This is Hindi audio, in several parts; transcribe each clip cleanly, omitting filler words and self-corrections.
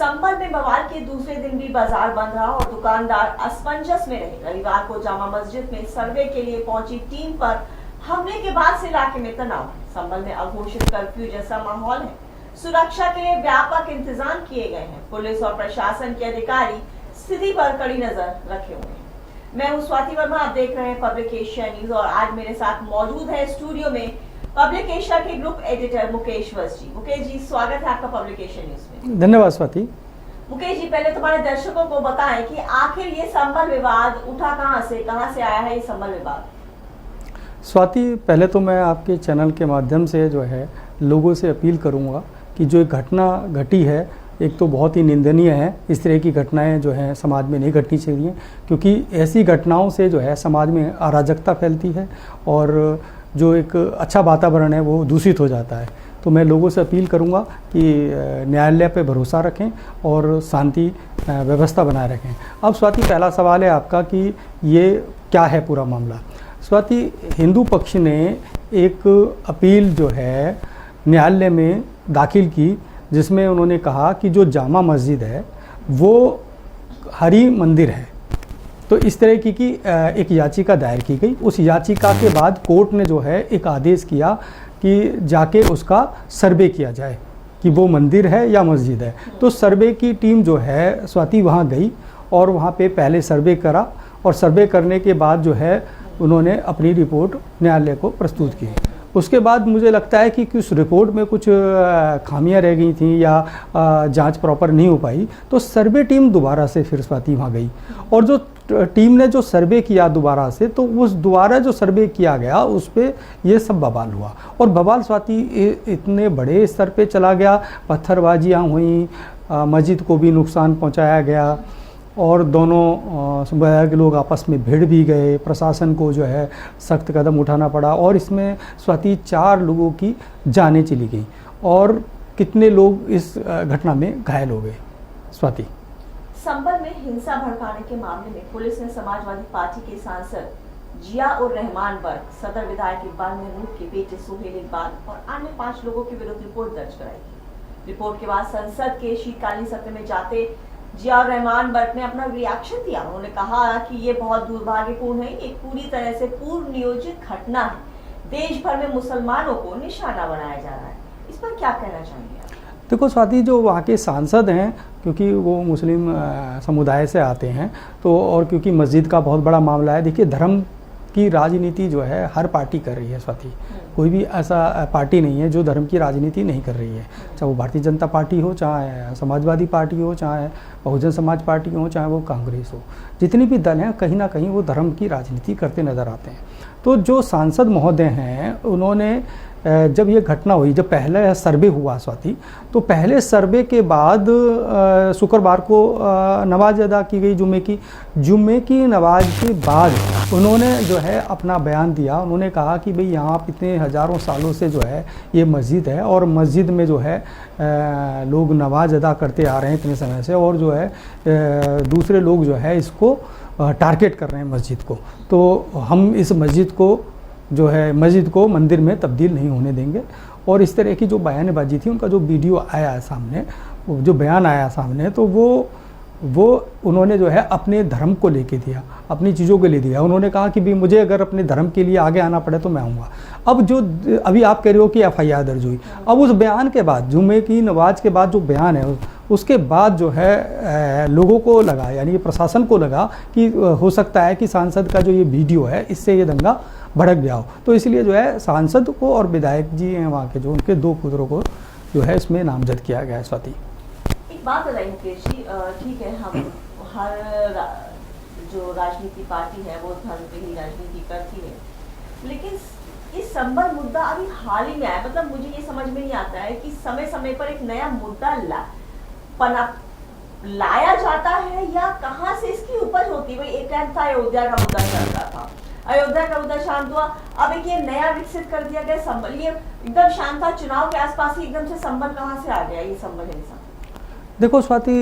संभल में बवाल के दूसरे दिन भी बाजार बंद रहा और दुकानदार असमंजस में रहे। रविवार को जामा मस्जिद में सर्वे के लिए पहुंची टीम पर हमले के बाद से इलाके में तनाव है। संभल में अघोषित कर्फ्यू जैसा माहौल है। सुरक्षा के लिए व्यापक इंतजाम किए गए हैं। पुलिस और प्रशासन के अधिकारी स्थिति पर कड़ी नजर रखे हुए हैं। मैं हूं स्वाति वर्मा, आप देख रहे हैं पब्लिक एशिया न्यूज और आज मेरे साथ मौजूद है स्टूडियो में पब्लिक एशिया के ग्रुप एडिटर मुकेश वस्त जी। मुकेश जी, स्वागत है आपका पब्लिक एशिया न्यूज में। धन्यवाद स्वाति। मुकेश जी, पहले तुम्हारे दर्शकों को बताएं कि आखिर ये संभल विवाद उठा कहां से आया है ये संभल विवाद? स्वाति, पहले तो मैं आपके चैनल के माध्यम से जो है लोगों से अपील करूंगा कि जो घटना घटी है एक तो बहुत ही निंदनीय है। इस तरह की घटनाएं जो है समाज में नहीं घटनी चाहिए, क्योंकि ऐसी घटनाओं से जो है समाज में अराजकता फैलती है और जो एक अच्छा वातावरण है वो दूषित हो जाता है। तो मैं लोगों से अपील करूंगा कि न्यायालय पे भरोसा रखें और शांति व्यवस्था बनाए रखें। अब स्वाति, पहला सवाल है आपका कि ये क्या है पूरा मामला। स्वाति, हिंदू पक्ष ने एक अपील जो है न्यायालय में दाखिल की, जिसमें उन्होंने कहा कि जो जामा मस्जिद है वो हरि मंदिर है। तो इस तरह की एक याचिका दायर की गई। उस याचिका के बाद कोर्ट ने जो है एक आदेश किया कि जाके उसका सर्वे किया जाए कि वो मंदिर है या मस्जिद है। तो सर्वे की टीम जो है स्वाति वहाँ गई और वहाँ पे पहले सर्वे करा और सर्वे करने के बाद जो है उन्होंने अपनी रिपोर्ट न्यायालय को प्रस्तुत की। उसके बाद मुझे लगता है कि उस रिपोर्ट में कुछ खामियां रह गई थी या जांच प्रॉपर नहीं हो पाई, तो सर्वे टीम दोबारा से फिर स्वाति वहाँ गई और जो टीम ने जो सर्वे किया दोबारा से, तो उस दोबारा जो सर्वे किया गया उस पर ये सब बवाल हुआ। और बवाल स्वाति इतने बड़े स्तर पे चला गया, पत्थरबाजियाँ हुई, मस्जिद को भी नुकसान पहुँचाया गया और दोनों समुदाय के लोग आपस में भिड़ भी गए। प्रशासन को जो है सख्त कदम उठाना पड़ा और इसमें स्वाति 4 लोगों की जानें चली गई और कितने लोग इस घटना में घायल हो गए। स्वाति, संभल में हिंसा भड़काने के मामले में पुलिस ने समाजवादी पार्टी के सांसद जिया उर रहमान वर्ग, सदर विधायक इकबाल महमूद के बेटे सुहेल इकबाल और अन्य 5 लोगों के विरुद्ध रिपोर्ट दर्ज कराई। रिपोर्ट के बाद संसद के शीतकालीन सत्र में जाते जिया उर रहमान वर्ग ने अपना रिएक्शन दिया। उन्होंने कहा कि ये बहुत दुर्भाग्यपूर्ण है, एक पूरी तरह से पूर्व नियोजित घटना है। देश भर में मुसलमानों को निशाना बनाया जा रहा है। इस पर क्या कहना चाहेंगे आप? देखो स्वाति, जो वहाँ के सांसद हैं, क्योंकि वो मुस्लिम समुदाय से आते हैं, तो और क्योंकि मस्जिद का बहुत बड़ा मामला है। देखिए, धर्म की राजनीति जो है हर पार्टी कर रही है स्वाति। कोई भी ऐसा पार्टी नहीं है जो धर्म की राजनीति नहीं कर रही है, चाहे वो भारतीय जनता पार्टी हो, चाहे समाजवादी पार्टी हो, चाहे बहुजन समाज पार्टी हो, चाहे वो कांग्रेस हो। जितने भी दल हैं कहीं ना कहीं वो धर्म की राजनीति करते नज़र आते हैं। तो जो सांसद महोदय हैं उन्होंने जब ये घटना हुई, जब पहले सर्वे हुआ स्वाति, तो पहले सर्वे के बाद शुक्रवार को नमाज अदा की गई जुम्मे की नमाज के बाद उन्होंने जो है अपना बयान दिया। उन्होंने कहा कि भाई यहाँ इतने हज़ारों सालों से जो है ये मस्जिद है और मस्जिद में जो है लोग नमाज अदा करते आ रहे हैं इतने समय से, और जो है दूसरे लोग जो है इसको टारगेट कर रहे हैं मस्जिद को। तो हम इस मस्जिद को मंदिर में तब्दील नहीं होने देंगे। और इस तरह की जो बयानबाजी थी, उनका जो वीडियो आया सामने, जो बयान आया सामने, तो वो उन्होंने जो है अपने धर्म को लेके दिया, अपनी चीज़ों के लिए दिया। उन्होंने कहा कि भी मुझे अगर अपने धर्म के लिए आगे आना पड़े तो मैं आऊँगा। अब जो अभी आप कह रहे हो कि FIR दर्ज हुई, अब उस बयान के बाद, जुम्मे की नमाज के बाद जो बयान है, उसके बाद जो है लोगों को लगा, यानी प्रशासन को लगा कि हो सकता है कि सांसद का जो ये वीडियो है इससे ये दंगा भड़क गया हो। तो इसलिए जो है सांसद को और विधायक जी हैं वहाँ के, जो उनके 2 पुत्रों को जो है इसमें नामजद किया गया है। स्वाति, एक बात बताइए मुकेश जी, ठीक है, हम हर जो राजनीति पार्टी है वो धर्म पे ही राजनीति करती है, लेकिन इस संभल मुद्दा अभी हाल ही में आया। मतलब मुझे ये समझ में नहीं आता है कि समय समय पर एक नया मुद्दा लाया जाता है या कहाँ से इसकी उपज होती है। भाई एक टाइम था अयोध्या का मुद्दा चल रहा था, अयोध्या का मुद्दा शांत हुआ, अब एक ये नया विकसित कर दिया गया संभल। ये एकदम शांत था, चुनाव के आसपास ही एकदम से संभल कहाँ से आ गया ये संभल हिंसा? देखो स्वाति,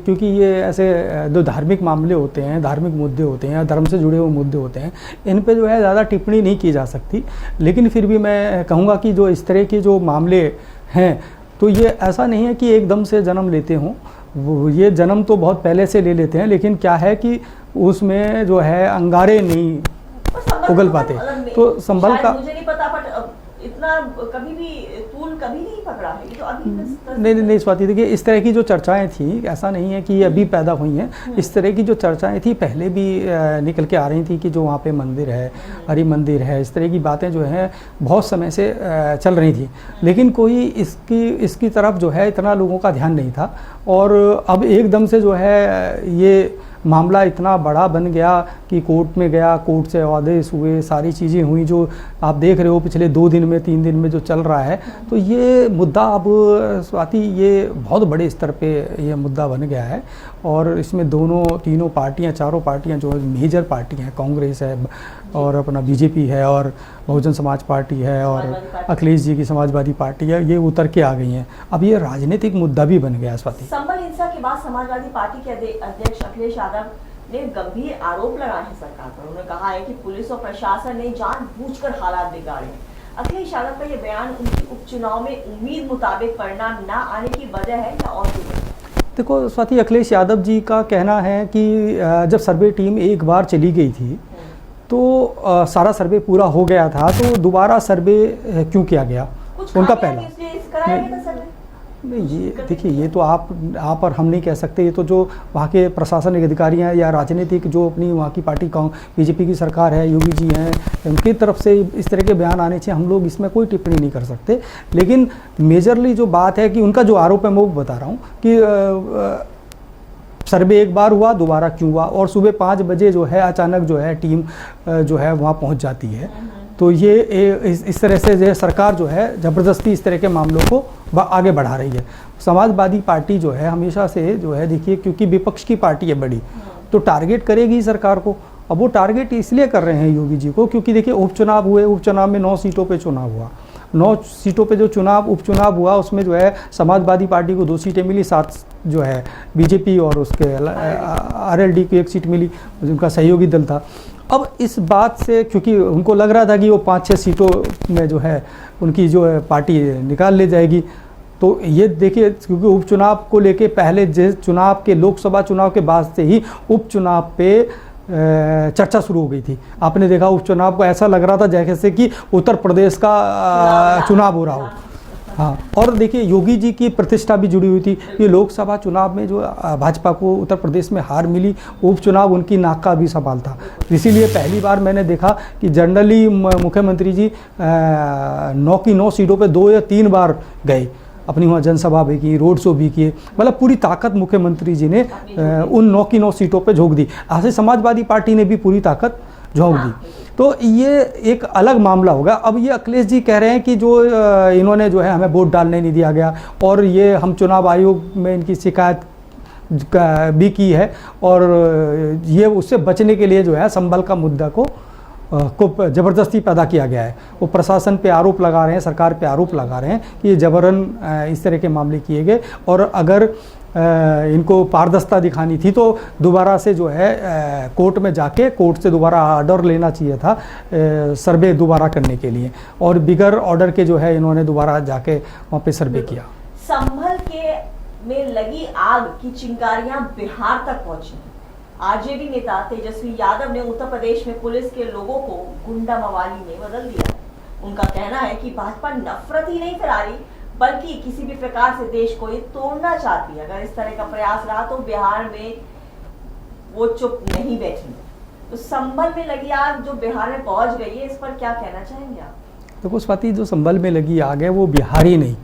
क्योंकि ये ऐसे जो धार्मिक मामले होते हैं, धार्मिक मुद्दे होते हैं, धर्म से जुड़े हुए मुद्दे होते हैं, इन पे जो है ज़्यादा टिप्पणी नहीं की जा सकती। लेकिन फिर भी मैं कहूँगा कि जो इस तरह के जो मामले हैं तो ये ऐसा नहीं है कि एकदम से जन्म लेते हों, ये जन्म तो बहुत पहले से ले लेते हैं, लेकिन क्या है कि उसमें जो है अंगारे नहीं और संभल उगल का पाते। मतलब तो संभल शायद का मुझे नहीं पता, बट इतना कभी भी तूल कभी नहीं पकड़ा है, ये तो अभी नहीं स्वाति, देखिए इस तरह की जो चर्चाएं थी, ऐसा नहीं है कि ये अभी पैदा हुई हैं। इस तरह की जो चर्चाएं थी पहले भी निकल के आ रही थी कि जो वहाँ पे मंदिर है, हरि मंदिर है, इस तरह की बातें जो हैं बहुत समय से चल रही थी, लेकिन कोई इसकी तरफ जो है इतना लोगों का ध्यान नहीं था। और अब एकदम से जो है ये मामला इतना बड़ा बन गया कि कोर्ट में गया, कोर्ट से आदेश हुए, सारी चीज़ें हुई जो आप देख रहे हो पिछले 2 दिन में 3 दिन में जो चल रहा है। तो ये मुद्दा अब स्वाति ये बहुत बड़े स्तर पे ये मुद्दा बन गया है। और इसमें तीनों पार्टियां, चारों पार्टियां जो मेजर पार्टियां हैं, कांग्रेस है और अपना बीजेपी है और बहुजन समाज पार्टी है और अखिलेश जी की समाजवादी पार्टी है, ये उतर के आ गई हैं। अब ये राजनीतिक मुद्दा भी बन गया स्वाति। संभल हिंसा के बाद समाजवादी पार्टी के अध्यक्ष अखिलेश यादव ने गंभीर आरोप लगाए हैं सरकार पर। उन्होंने कहा है कि पुलिस और प्रशासन ने जानबूझकर हालात बिगाड़े हैं। अखिलेश यादव का ये बयान उनकी उपचुनाव में उम्मीद मुताबिक परिणाम न आने की वजह है या और भी? देखो स्वाति, अखिलेश यादव जी का कहना है कि जब सर्वे टीम एक बार चली गई थी तो सारा सर्वे पूरा हो गया था, तो दोबारा सर्वे क्यों किया गया? उनका पहला नहीं, ये देखिए ये तो आप और हम नहीं कह सकते, ये तो जो वहाँ के प्रशासनिक अधिकारी हैं या राजनीतिक जो अपनी वहाँ की पार्टी बीजेपी की सरकार है, योगी जी हैं, उनकी तरफ से इस तरह के बयान आने चाहिए। हम लोग इसमें कोई टिप्पणी नहीं कर सकते, लेकिन मेजरली जो बात है कि उनका जो आरोप है मैं वो बता रहा हूँ कि सर्वे एक बार हुआ, दोबारा क्यों हुआ, और सुबह 5 बजे जो है अचानक जो है टीम जो है वहाँ पहुँच जाती है। तो ये इस तरह से जो है सरकार जो है ज़बरदस्ती इस तरह के मामलों को आगे बढ़ा रही है। समाजवादी पार्टी जो है हमेशा से जो है, देखिए क्योंकि विपक्ष की पार्टी है बड़ी, तो टारगेट करेगी सरकार को। अब वो टारगेट इसलिए कर रहे हैं योगी जी को क्योंकि देखिए उपचुनाव हुए, उपचुनाव में 9 सीटों पे चुनाव हुआ, 9 सीटों पे जो उपचुनाव हुआ उसमें जो है समाजवादी पार्टी को 2 सीटें मिली, 7 जो है बीजेपी और उसके आरएलडी को 1 सीट मिली, उनका सहयोगी दल था। अब इस बात से क्योंकि उनको लग रहा था कि वो 5-6 सीटों में जो है उनकी जो है पार्टी निकाल ले जाएगी, तो ये देखिए क्योंकि उपचुनाव को लेके पहले जिस चुनाव के लोकसभा चुनाव के बाद से ही उपचुनाव पे चर्चा शुरू हो गई थी। आपने देखा उपचुनाव को ऐसा लग रहा था जैसे कि उत्तर प्रदेश का चुनाव हो रहा हो। हाँ, और देखिए योगी जी की प्रतिष्ठा भी जुड़ी हुई थी कि लोकसभा चुनाव में जो भाजपा को उत्तर प्रदेश में हार मिली, उपचुनाव उनकी नाक का भी सवाल था। इसीलिए पहली बार मैंने देखा कि जनरली मुख्यमंत्री जी 9 की 9 सीटों पे 2 या 3 बार गए, अपनी वहाँ जनसभा भी की, रोड शो भी किए, मतलब पूरी ताकत मुख्यमंत्री जी ने उन 9 की 9 सीटों पे झोंक दी। ऐसे समाजवादी पार्टी ने भी पूरी ताकत झोंक दी। तो ये एक अलग मामला होगा। अब ये अखिलेश जी कह रहे हैं कि जो इन्होंने जो है हमें वोट डालने नहीं दिया गया, और ये हम चुनाव आयोग में इनकी शिकायत भी की है, और ये उससे बचने के लिए जो है संभल का मुद्दा को ज़बरदस्ती पैदा किया गया है। वो प्रशासन पे आरोप लगा रहे हैं, सरकार पे आरोप लगा रहे हैं कि ये जबरन इस तरह के मामले किए गए, और अगर इनको पारदर्शिता दिखानी थी तो दोबारा से जो है कोर्ट में जाके कोर्ट से दोबारा ऑर्डर लेना चाहिए था सर्वे दोबारा करने के लिए, और बिगर ऑर्डर के जो है इन्होंने दोबारा जाके वहाँ पे सर्वे किया। संभल के में लगी आग की चिंगारियां बिहार तक पहुंची। आरजेडी नेता तेजस्वी यादव ने उत्तर प्रदेश में पुलिस के लोगों को गुंडा मवाली में बदल दिया है। उनका कहना है कि भाजपा नफरत ही नहीं फैला रही, बल्कि किसी भी प्रकार से देश को ये तोड़ना चाहती है। अगर इस तरह का प्रयास रहा तो बिहार में वो चुप नहीं बैठेंगे। तो संभल में लगी आग जो बिहार में पहुंच गई है, इस पर क्या कहना चाहेंगे आप? देखो स्वाति, जो संभल में लगी आग है वो बिहार ही नहीं,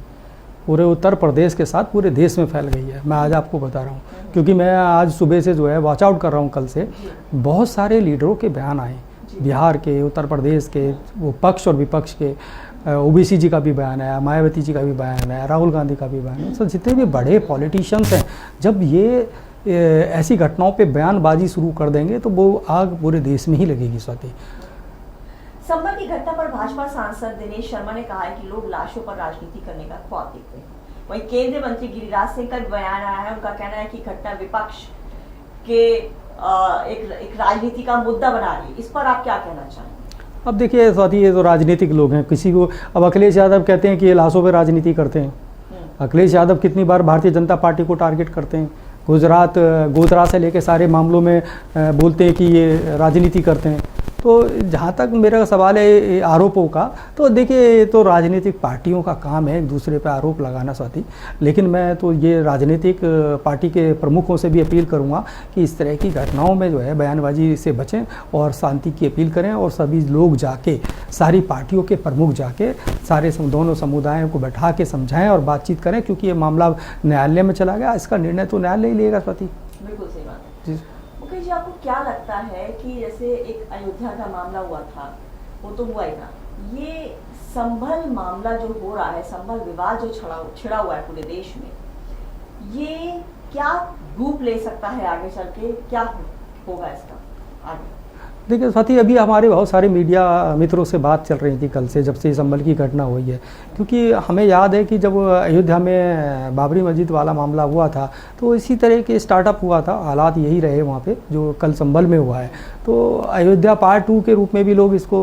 पूरे उत्तर प्रदेश के साथ पूरे देश में फैल गई है। मैं आज आपको बता रहा हूँ, क्योंकि मैं आज सुबह से जो है वॉच आउट कर रहा हूँ। कल से बहुत सारे लीडरों के बयान आए, बिहार के, उत्तर प्रदेश के, वो पक्ष और विपक्ष के। ओबीसी जी का भी बयान आया, मायावती जी का भी बयान आया, राहुल गांधी का भी बयान आया। तो जितने भी बड़े पॉलिटिशियंस हैं, जब ये ऐसी घटनाओं पे बयानबाजी शुरू कर देंगे तो वो आग पूरे देश में ही लगेगी। स्वाति, संभल की घटना पर भाजपा सांसद दिनेश शर्मा ने कहा है कि लोग लाशों पर राजनीति करने का ख्वाब देखते हैं। वहीं केंद्रीय मंत्री गिरिराज सिंह का बयान आया है। उनका कहना है कि घटना विपक्ष के एक राजनीति का मुद्दा बना रही है। इस पर आप क्या कहना चाहेंगे? अब देखिए स्वाति, ये तो राजनीतिक लोग हैं, किसी को अब अखिलेश यादव कहते हैं कि ये लाशों पे राजनीति करते हैं, अखिलेश यादव कितनी बार भारतीय जनता पार्टी को टारगेट करते हैं, गोधरा से लेकर सारे मामलों में बोलते हैं कि ये राजनीति करते हैं। तो जहाँ तक मेरा सवाल है आरोपों का, तो देखिए ये तो राजनीतिक पार्टियों का काम है एक दूसरे पर आरोप लगाना साथी, लेकिन मैं तो ये राजनीतिक पार्टी के प्रमुखों से भी अपील करूँगा कि इस तरह की घटनाओं में जो है बयानबाजी से बचें और शांति की अपील करें, और सभी लोग जाके, सारी पार्टियों के प्रमुख जाके सारे दोनों समुदायों को बैठा के समझाएं और बातचीत करें, क्योंकि ये मामला न्यायालय में चला गया, इसका निर्णय तो न्यायालय ही लेगा साथी। बिल्कुल सही बात है जी। मुकेश जी, आपको क्या लगता है कि जैसे एक अयोध्या का मामला हुआ था, वो तो हुआ ही था, ये संभल मामला जो हो रहा है, संभल विवाद जो छिड़ा हुआ है पूरे देश में, ये क्या रूप ले सकता है आगे चल के, क्या होगा इसका आगे? देखिए साथी, अभी हमारे बहुत सारे मीडिया मित्रों से बात चल रही थी कल से, जब से संभल की घटना हुई है, क्योंकि हमें याद है कि जब अयोध्या में बाबरी मस्जिद वाला मामला हुआ था तो इसी तरह के स्टार्टअप हुआ था, हालात यही रहे वहाँ पे जो कल संभल में हुआ है। तो अयोध्या पार्ट 2 के रूप में भी लोग इसको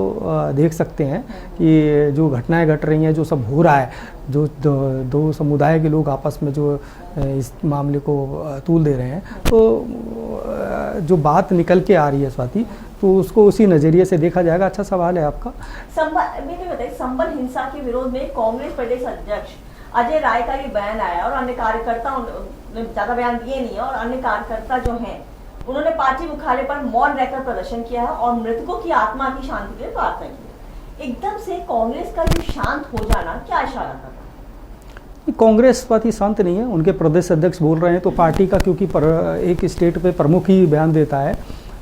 देख सकते हैं कि जो घटनाएं घट रही हैं, जो सब हो रहा है, जो दो समुदाय के लोग आपस में जो इस मामले को तूल दे रहे हैं, तो जो बात निकल के आ रही है स्वाति, तो उसको उसी नज़रिए से देखा जाएगा। अच्छा सवाल है आपका। संभल हिंसा के विरोध में कांग्रेस प्रदेश अध्यक्ष अजय राय का ये बयान आया और अन्य कार्यकर्ता ने ज्यादा बयान दिए नहीं है, और अन्य कार्यकर्ता जो हैं उन्होंने पार्टी मुख्यालय पर मौन रहकर प्रदर्शन किया है और मृतकों की आत्मा की शांति के लिए प्रार्थना की है। एकदम से कांग्रेस का ये शांत हो जाना क्या इशारा करता है? कांग्रेस पार्टी शांत नहीं है, उनके प्रदेश अध्यक्ष बोल रहे हैं तो पार्टी का, क्योंकि एक स्टेट पे प्रमुख ही बयान देता है,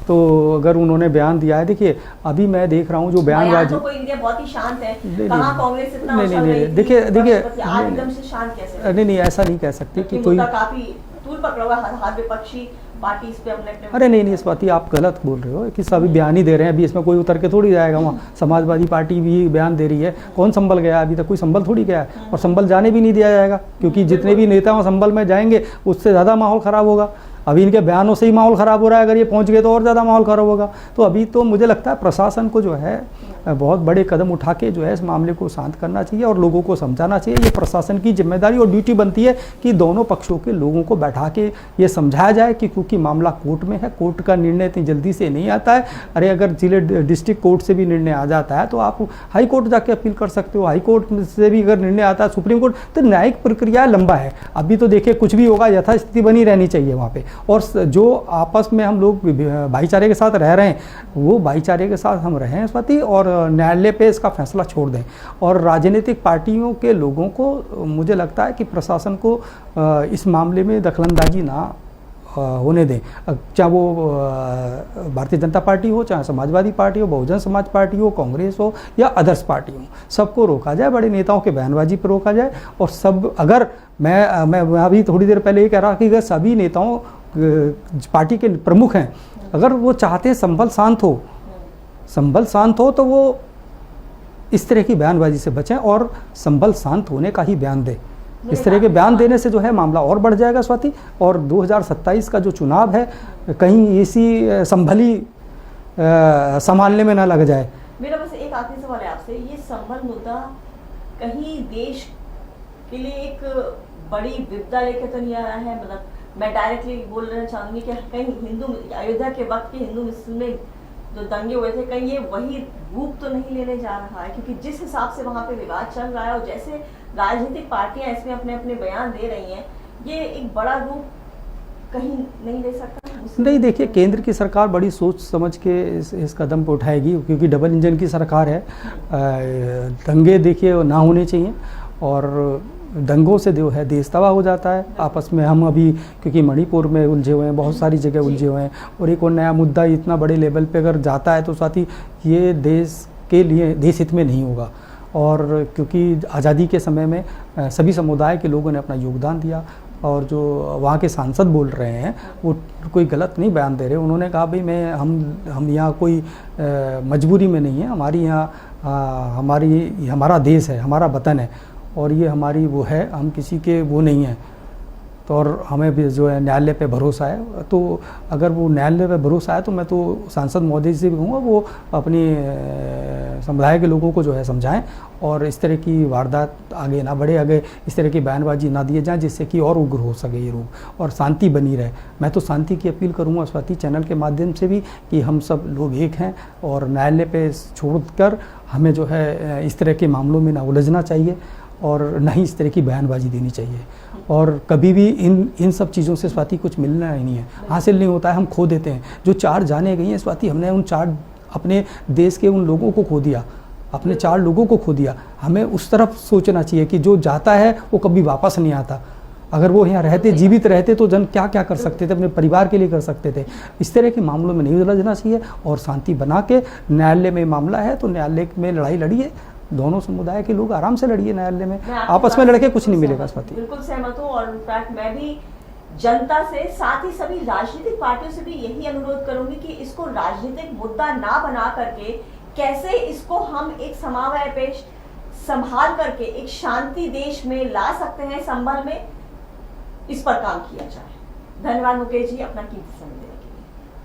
तो अगर उन्होंने बयान दिया है, देखिए अभी मैं देख रहा हूँ जो बयानबाजी, तो इंडिया बहुत ही शांत है, कहाँ कांग्रेस इतना नहीं, देखिए आज एकदम से शांत कैसे? नहीं, ऐसा नहीं कह सकते कि कोई काफी तूल पकड़ा हुआ हर विपक्षी पार्टी इस पे अपने अरे नहीं, इस बात आप गलत बोल रहे हो कि सभी बयान ही दे रहे हैं, अभी इसमें कोई उतर के थोड़ी जाएगा। वहाँ समाजवादी पार्टी भी बयान दे रही है, कौन संभल गया? अभी तक कोई संभल थोड़ी गया है, और संभल जाने भी नहीं दिया जाएगा, क्योंकि जितने भी नेता वहाँ संभल में जाएंगे उससे ज़्यादा माहौल ख़राब होगा। अभी इनके बयानों से ही माहौल ख़राब हो रहा है, अगर ये पहुंच गए तो और ज़्यादा माहौल ख़राब होगा। तो अभी तो मुझे लगता है प्रशासन को जो है बहुत बड़े कदम उठा के जो है इस मामले को शांत करना चाहिए और लोगों को समझाना चाहिए। ये प्रशासन की जिम्मेदारी और ड्यूटी बनती है कि दोनों पक्षों के लोगों को बैठा के ये समझाया जाए कि क्योंकि मामला कोर्ट में है, कोर्ट का निर्णय इतनी जल्दी से नहीं आता है। अरे अगर जिले डिस्ट्रिक्ट कोर्ट से भी निर्णय आ जाता है तो आप हाई कोर्ट जाके अपील कर सकते हो, हाई कोर्ट से भी अगर निर्णय आता है सुप्रीम कोर्ट, तो न्यायिक प्रक्रिया लंबा है। अभी तो देखिए कुछ भी होगा, यथास्थिति बनी रहनी चाहिए वहाँ पे, और जो आपस में हम लोग भाईचारे के साथ रह रहे हैं वो भाईचारे के साथ हम रहें स्वाति, और न्यायालय पे इसका फैसला छोड़ दें। और राजनीतिक पार्टियों के लोगों को मुझे लगता है कि प्रशासन को इस मामले में दखलंदाजी ना होने दें, चाहे वो भारतीय जनता पार्टी हो, चाहे समाजवादी पार्टी हो, बहुजन समाज पार्टी हो, कांग्रेस हो या अदर्स पार्टी हो, सबको रोका जाए, बड़े नेताओं के बयानबाजी पर रोका जाए। और सब अगर मैं अभी थोड़ी देर पहले ये कह रहा कि अगर सभी नेताओं पार्टी के प्रमुख हैं, अगर वो चाहते हैं संभल शांत हो तो वो इस तरह की बयानबाजी से बचें और संभल शांत होने का ही बयान दें। इस तरह के बयान देने से जो है मामला और बढ़ जाएगा स्वाति, और 2027 का जो चुनाव है कहीं इसी संभली संभालने में ना लग जाए। मेरा बस एक आखिरी सवाल है आपसे, ये संभल मुद्दा कहीं देश के लिए एक बड़ी विपदा लेकर तो नहीं आ रहा है? मतलब मैं डायरेक्टली बोलना चाहूंगी कि कहीं हिंदू अयोध्या के वक्त के हिंदू मुस्लिम में जो दंगे हुए थे, कहीं ये वही रूप तो नहीं लेने जा रहा है? क्योंकि जिस हिसाब से वहाँ पे विवाद चल रहा है और जैसे राजनीतिक पार्टियां इसमें अपने अपने बयान दे रही हैं, ये एक बड़ा रूप कहीं नहीं ले सकता? नहीं, देखिए केंद्र की सरकार बड़ी सोच समझ के इस कदम पर उठाएगी, क्योंकि डबल इंजन की सरकार है। दंगे देखिए ना होने चाहिए, और दंगों से जो है देश तबाह हो जाता है आपस में। हम अभी क्योंकि मणिपुर में उलझे हुए हैं, बहुत सारी जगह उलझे हुए हैं, और एक और नया मुद्दा इतना बड़े लेवल पे अगर जाता है तो साथ ही ये देश के लिए देश हित में नहीं होगा। और क्योंकि आज़ादी के समय में सभी समुदाय के लोगों ने अपना योगदान दिया, और जो वहाँ के सांसद बोल रहे हैं वो कोई गलत नहीं बयान दे रहे। उन्होंने कहा भाई हम यहाँ कोई मजबूरी में नहीं है, हमारी यहाँ हमारा देश है, हमारा वतन है, और ये हमारी वो है, हम किसी के वो नहीं हैं, तो और हमें भी जो है न्यायालय पे भरोसा है। तो अगर वो न्यायालय पे भरोसा है तो मैं तो सांसद महोदय से भी कहूँगा वो अपनी समुदाय के लोगों को जो है समझाएं और इस तरह की वारदात आगे ना बढ़े, आगे इस तरह की बयानबाजी ना दिए जाएं जिससे कि और उग्र हो सके ये रोग और शांति बनी रहे। मैं तो शांति की अपील करूँगा स्वाति चैनल के माध्यम से भी कि हम सब लोग एक हैं और न्यायालय पे छोड़कर हमें जो है इस तरह के मामलों में ना उलझना चाहिए और न ही इस तरह की बयानबाजी देनी चाहिए। और कभी भी इन सब चीज़ों से स्वाति कुछ मिलना ही नहीं है, हासिल नहीं होता है, हम खो देते हैं। जो 4 जाने गई हैं स्वाति, हमने उन 4 अपने देश के उन लोगों को खो दिया, अपने 4 लोगों को खो दिया। हमें उस तरफ सोचना चाहिए कि जो जाता है वो कभी वापस नहीं आता। अगर वो यहाँ रहते, जीवित रहते तो जन क्या क्या कर सकते थे, अपने परिवार के लिए कर सकते थे। इस तरह के मामलों में नहीं उलझना चाहिए और शांति बना के न्यायालय में मामला है तो न्यायालय में लड़ाई लड़िए, दोनों समुदाय के लोग आराम से लड़िए न्यायालय में, आपस में लड़के कुछ नहीं मिलेगा स्वाति। बिल्कुल सहमत हूँ और इनफैक्ट मैं भी जनता से साथ ही सभी राजनीतिक पार्टियों से भी यही अनुरोध करूंगी कि इसको राजनीतिक मुद्दा ना बना करके कैसे इसको हम एक समन्वय पे संभाल करके एक शांति देश में ला सकते हैं, संभल में इस पर काम किया जाए। धन्यवाद मुकेश जी, अपना कीमती समय देने के लिए।